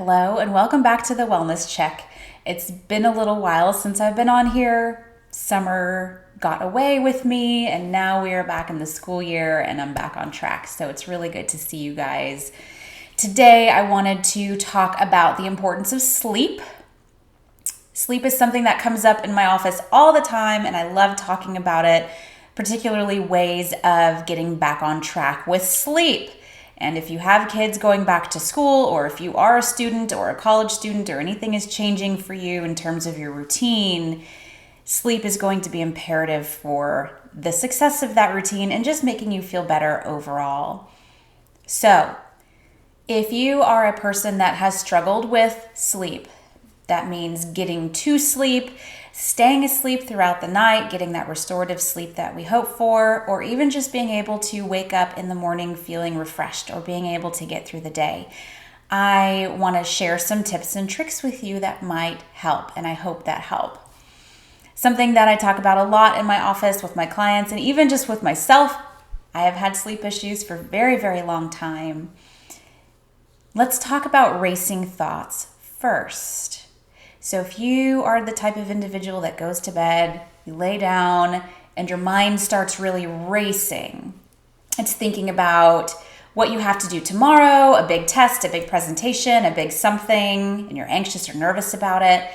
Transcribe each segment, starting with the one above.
Hello, and welcome back to the Wellness Check. It's been a little while since I've been on here. Summer got away with me, and now we are back in the school year, and I'm back on track. So it's really good to see you guys. Today, I wanted to talk about the importance of sleep. Sleep is something that comes up in my office all the time, and I love talking about it, particularly ways of getting back on track with sleep. And if you have kids going back to school, or if you are a student or a college student, or anything is changing for you in terms of your routine, sleep is going to be imperative for the success of that routine and just making you feel better overall. So, if you are a person that has struggled with sleep, that means getting to sleep, staying asleep throughout the night, getting that restorative sleep that we hope for, or even just being able to wake up in the morning feeling refreshed or being able to get through the day. I want to share some tips and tricks with you that might help, and I hope that help. Something that I talk about a lot in my office with my clients and even just with myself. I have had sleep issues for a very, very long time. Let's talk about racing thoughts first. So if you are the type of individual that goes to bed, you lay down, and your mind starts really racing, it's thinking about what you have to do tomorrow, a big test, a big presentation, a big something, and you're anxious or nervous about it,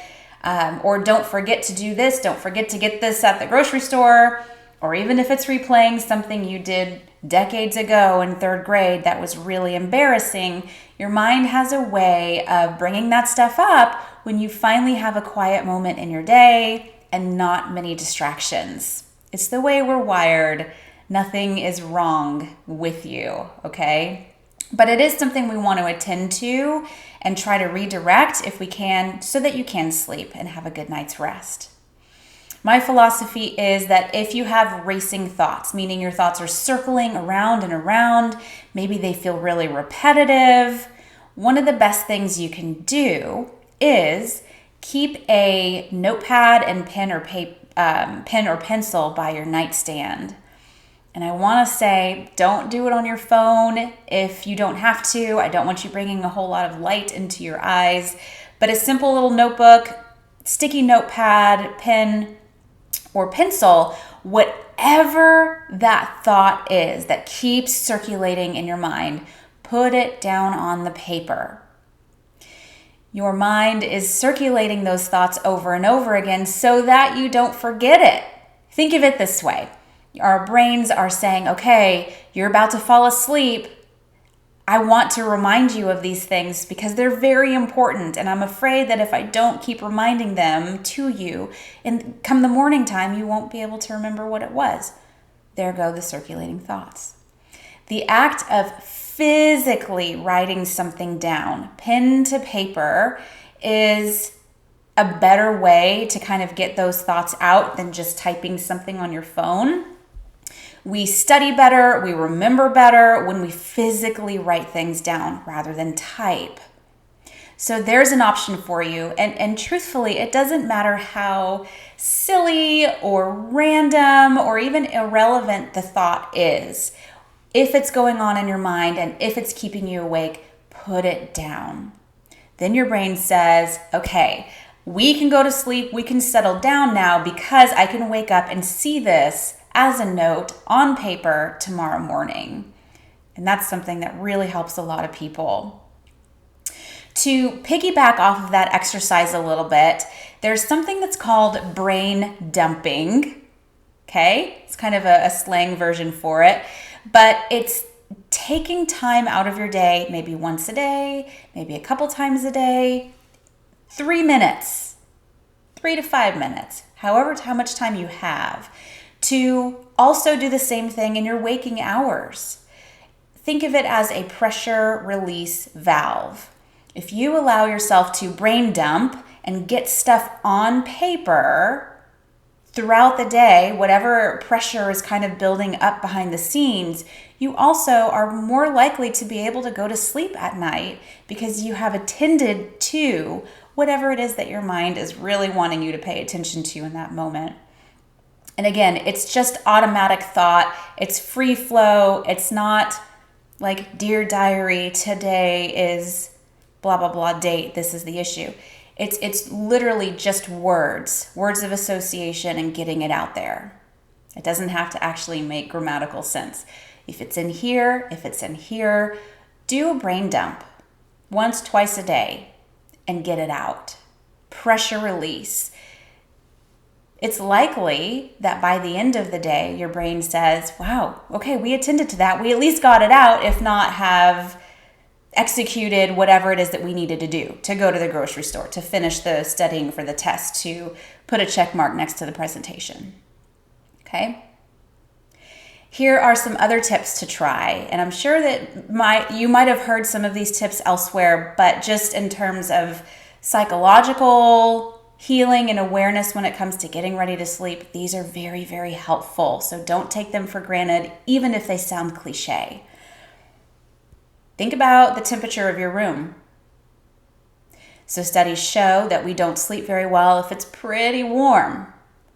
or don't forget to do this, don't forget to get this at the grocery store, or even if it's replaying something you did decades ago in third grade that was really embarrassing, your mind has a way of bringing that stuff up when you finally have a quiet moment in your day and not many distractions. It's the way we're wired. Nothing is wrong with you, okay? But it is something we want to attend to and try to redirect if we can so that you can sleep and have a good night's rest. My philosophy is that if you have racing thoughts, meaning your thoughts are circling around and around, maybe they feel really repetitive, one of the best things you can do is keep a notepad and pen or pencil by your nightstand. And I want to say, don't do it on your phone if you don't have to. I don't want you bringing a whole lot of light into your eyes, but a simple little notebook, sticky notepad, pen, or pencil, whatever that thought is that keeps circulating in your mind, put it down on the paper. Your mind is circulating those thoughts over and over again so that you don't forget it. Think of it this way. Our brains are saying, okay, you're about to fall asleep. I want to remind you of these things because they're very important, and I'm afraid that if I don't keep reminding them to you, and come the morning time, you won't be able to remember what it was. There go the circulating thoughts. The act of physically writing something down, pen to paper, is a better way to kind of get those thoughts out than just typing something on your phone. We study better, we remember better when we physically write things down rather than type. So there's an option for you. And truthfully, it doesn't matter how silly or random or even irrelevant the thought is. If it's going on in your mind and if it's keeping you awake, put it down. Then your brain says, okay, we can go to sleep, we can settle down now because I can wake up and see this as a note on paper tomorrow morning. And that's something that really helps a lot of people. To piggyback off of that exercise a little bit, there's something that's called brain dumping. Okay? It's kind of a slang version for it, but it's taking time out of your day, maybe once a day, maybe a couple times a day, 3 minutes, 3 to 5 minutes, however how much time you have, to also do the same thing in your waking hours. Think of it as a pressure release valve. If you allow yourself to brain dump and get stuff on paper throughout the day, whatever pressure is kind of building up behind the scenes, you also are more likely to be able to go to sleep at night because you have attended to whatever it is that your mind is really wanting you to pay attention to in that moment. And again, it's just automatic thought. It's free flow. It's not like, dear diary, today is blah, blah, blah date, this is the issue. It's literally just words of association and getting it out there. It doesn't have to actually make grammatical sense. If it's in here, do a brain dump once, twice a day and get it out. Pressure release. It's likely that by the end of the day, your brain says, wow, okay, we attended to that. We at least got it out, if not have executed whatever it is that we needed to do, to go to the grocery store, to finish the studying for the test, to put a check mark next to the presentation. Okay? Here are some other tips to try, and I'm sure that you might have heard some of these tips elsewhere, but just in terms of psychological healing and awareness when it comes to getting ready to sleep, these are very, very helpful. So don't take them for granted, even if they sound cliche. Think about the temperature of your room. So studies show that we don't sleep very well if it's pretty warm,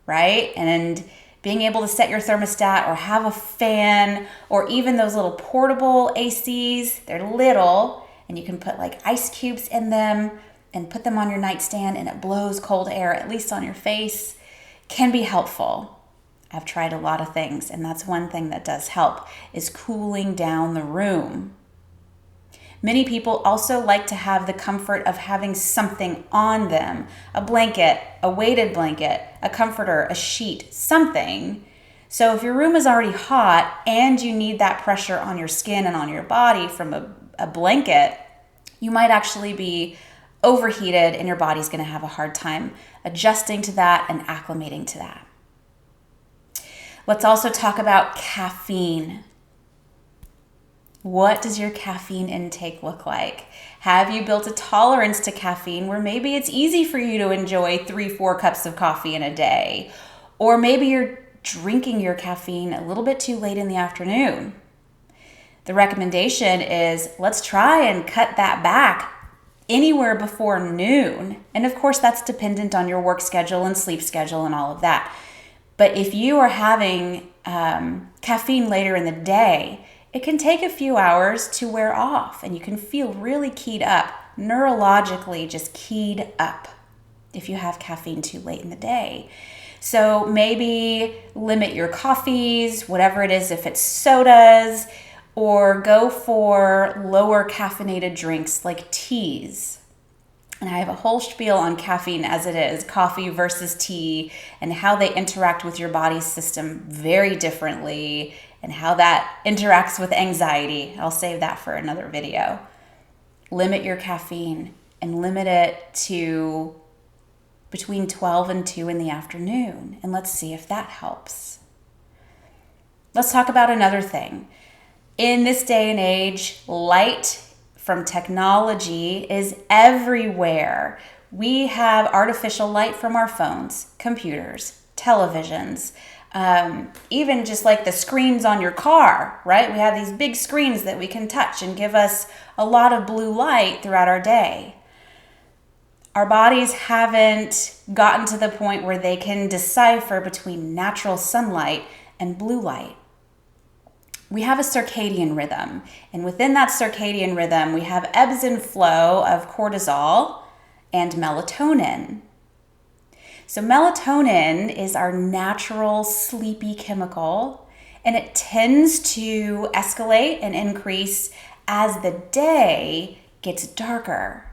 right? And being able to set your thermostat or have a fan or even those little portable ACs, they're little and you can put like ice cubes in them and put them on your nightstand and it blows cold air, at least on your face, can be helpful. I've tried a lot of things and that's one thing that does help, is cooling down the room. Many people also like to have the comfort of having something on them, a blanket, a weighted blanket, a comforter, a sheet, something. So if your room is already hot and you need that pressure on your skin and on your body from a blanket, you might actually be overheated and your body's going to have a hard time adjusting to that and acclimating to that. Let's also talk about caffeine. What does your caffeine intake look like? Have you built a tolerance to caffeine where maybe it's easy for you to enjoy 3-4 cups of coffee in a day? Or maybe you're drinking your caffeine a little bit too late in the afternoon. The recommendation is let's try and cut that back anywhere before noon. And of course, that's dependent on your work schedule and sleep schedule and all of that. But if you are having caffeine later in the day, it can take a few hours to wear off and you can feel really keyed up, neurologically just keyed up if you have caffeine too late in the day. So maybe limit your coffees, whatever it is, if it's sodas, or go for lower caffeinated drinks like teas. And I have a whole spiel on caffeine as it is, coffee versus tea, and how they interact with your body system very differently, and how that interacts with anxiety. I'll save that for another video. Limit your caffeine and limit it to between 12 and 2 in the afternoon. And let's see if that helps. Let's talk about another thing. In this day and age, light from technology is everywhere. We have artificial light from our phones, computers, televisions, even just like the screens on your car, right? We have these big screens that we can touch and give us a lot of blue light throughout our day. Our bodies haven't gotten to the point where they can decipher between natural sunlight and blue light. We have a circadian rhythm, and within that circadian rhythm, we have ebbs and flow of cortisol and melatonin. So melatonin is our natural sleepy chemical, and it tends to escalate and increase as the day gets darker.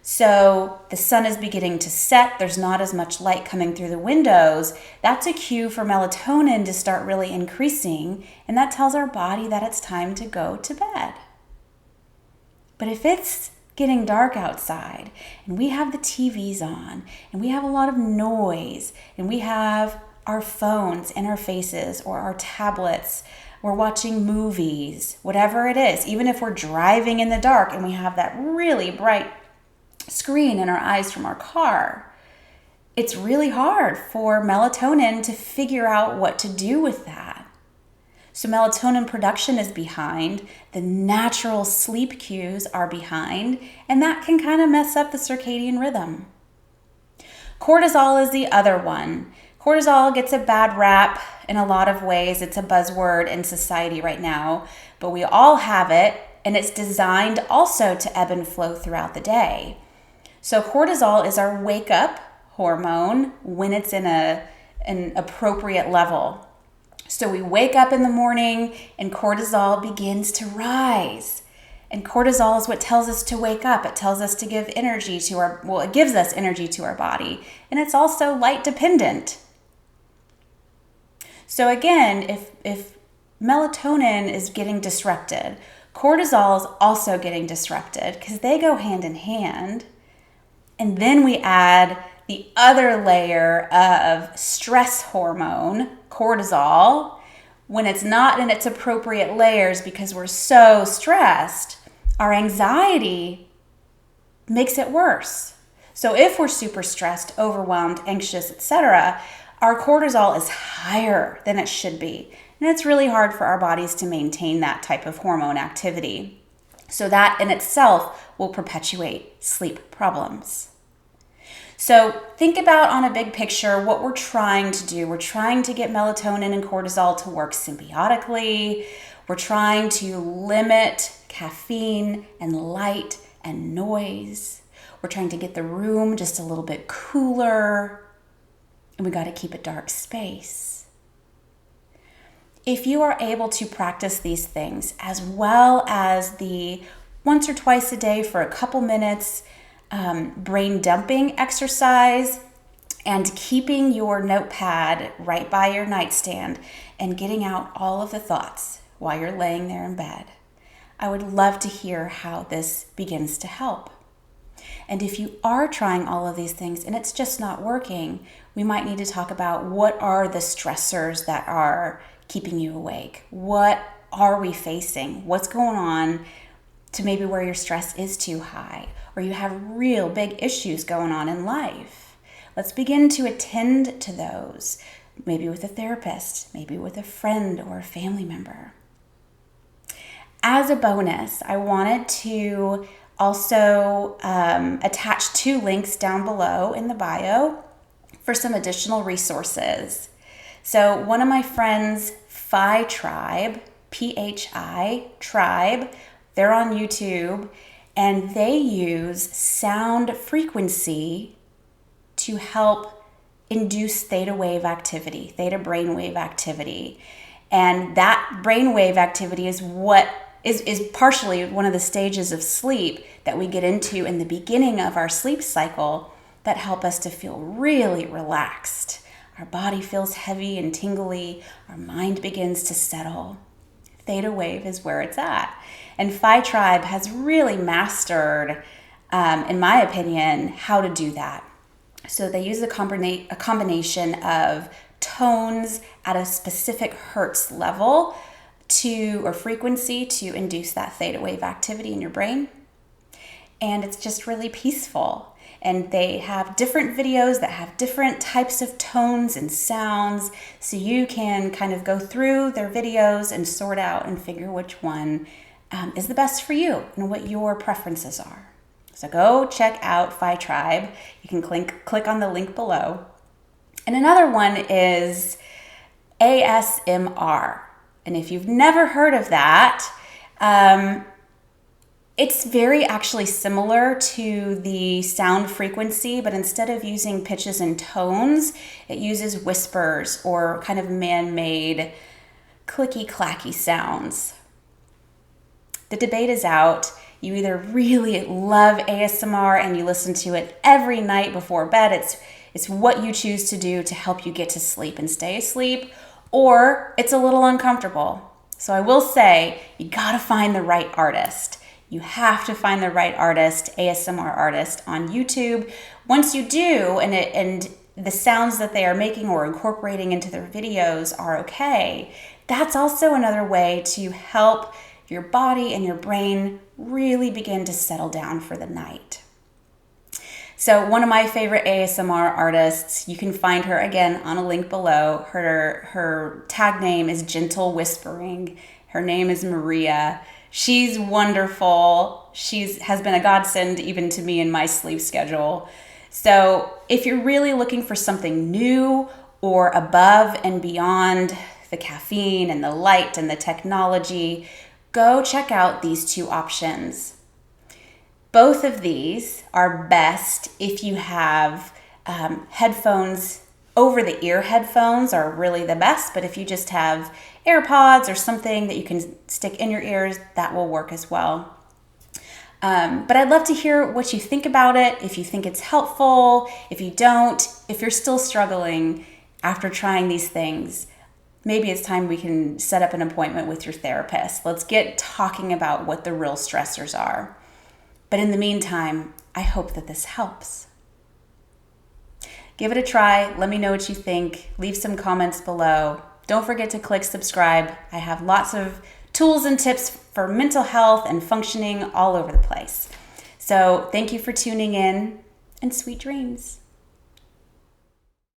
So the sun is beginning to set, there's not as much light coming through the windows. That's a cue for melatonin to start really increasing, and that tells our body that it's time to go to bed. But if it's getting dark outside and we have the TVs on and we have a lot of noise and we have our phones in our faces or our tablets, we're watching movies, whatever it is, even if we're driving in the dark and we have that really bright screen in our eyes from our car, it's really hard for melatonin to figure out what to do with that. So melatonin production is behind, the natural sleep cues are behind, and that can kind of mess up the circadian rhythm. Cortisol is the other one. Cortisol gets a bad rap in a lot of ways. It's a buzzword in society right now, but we all have it, and it's designed also to ebb and flow throughout the day. So cortisol is our wake up hormone when it's in an appropriate level. So we wake up in the morning and cortisol begins to rise. And cortisol is what tells us to wake up. It tells us to give energy to it gives us energy to our body. And it's also light dependent. So again, if melatonin is getting disrupted, cortisol is also getting disrupted because they go hand in hand. And then we add the other layer of stress hormone, cortisol, when it's not in its appropriate layers because we're so stressed, our anxiety makes it worse. So if we're super stressed, overwhelmed, anxious, etc., our cortisol is higher than it should be. And it's really hard for our bodies to maintain that type of hormone activity. So that in itself will perpetuate sleep problems. So think about on a big picture what we're trying to do. We're trying to get melatonin and cortisol to work symbiotically. We're trying to limit caffeine and light and noise. We're trying to get the room just a little bit cooler. And we got to keep a dark space. If you are able to practice these things as well as the once or twice a day for a couple minutes brain dumping exercise and keeping your notepad right by your nightstand and getting out all of the thoughts while you're laying there in bed, I would love to hear how this begins to help. And if you are trying all of these things and it's just not working, we might need to talk about what are the stressors that are keeping you awake. What are we facing? What's going on to maybe where your stress is too high or you have real big issues going on in life? Let's begin to attend to those, maybe with a therapist, maybe with a friend or a family member. As a bonus, I wanted to also attach 2 links down below in the bio for some additional resources. So one of my friends, Phi Tribe, Phi Tribe, they're on YouTube, and they use sound frequency to help induce theta wave activity, theta brainwave activity. And that brainwave activity is what is partially one of the stages of sleep that we get into in the beginning of our sleep cycle that help us to feel really relaxed. Our body feels heavy and tingly. Our mind begins to settle. Theta wave is where it's at. And Phi Tribe has really mastered, in my opinion, how to do that. So they use a combination of tones at a specific hertz level or frequency to induce that theta wave activity in your brain. And it's just really peaceful. And they have different videos that have different types of tones and sounds, so you can kind of go through their videos and sort out and figure which one is the best for you and what your preferences are. So go check out Phi Tribe. You can click on the link below. And another one is ASMR. And if you've never heard of that, it's very actually similar to the sound frequency, but instead of using pitches and tones, it uses whispers or kind of man-made clicky-clacky sounds. The debate is out. You either really love ASMR and you listen to it every night before bed. It's what you choose to do to help you get to sleep and stay asleep, or it's a little uncomfortable. So I will say, you gotta find the right artist. You have to find the right artist, ASMR artist on YouTube. Once you do, and the sounds that they are making or incorporating into their videos are okay, that's also another way to help your body and your brain really begin to settle down for the night. So one of my favorite ASMR artists, you can find her again on a link below. Her tag name is Gentle Whispering. Her name is Maria. She's wonderful. Has been a godsend even to me in my sleep schedule. So if you're really looking for something new or above and beyond the caffeine and the light and the technology, go check out these two options. Both of these are best if you have headphones. Over the ear headphones are really the best, but if you just have AirPods or something that you can stick in your ears, that will work as well. But I'd love to hear what you think about it, if you think it's helpful, if you don't, if you're still struggling after trying these things. Maybe it's time we can set up an appointment with your therapist. Let's get talking about what the real stressors are. But in the meantime, I hope that this helps. Give it a try. Let me know what you think. Leave some comments below. Don't forget to click subscribe. I have lots of tools and tips for mental health and functioning all over the place. So thank you for tuning in, and sweet dreams.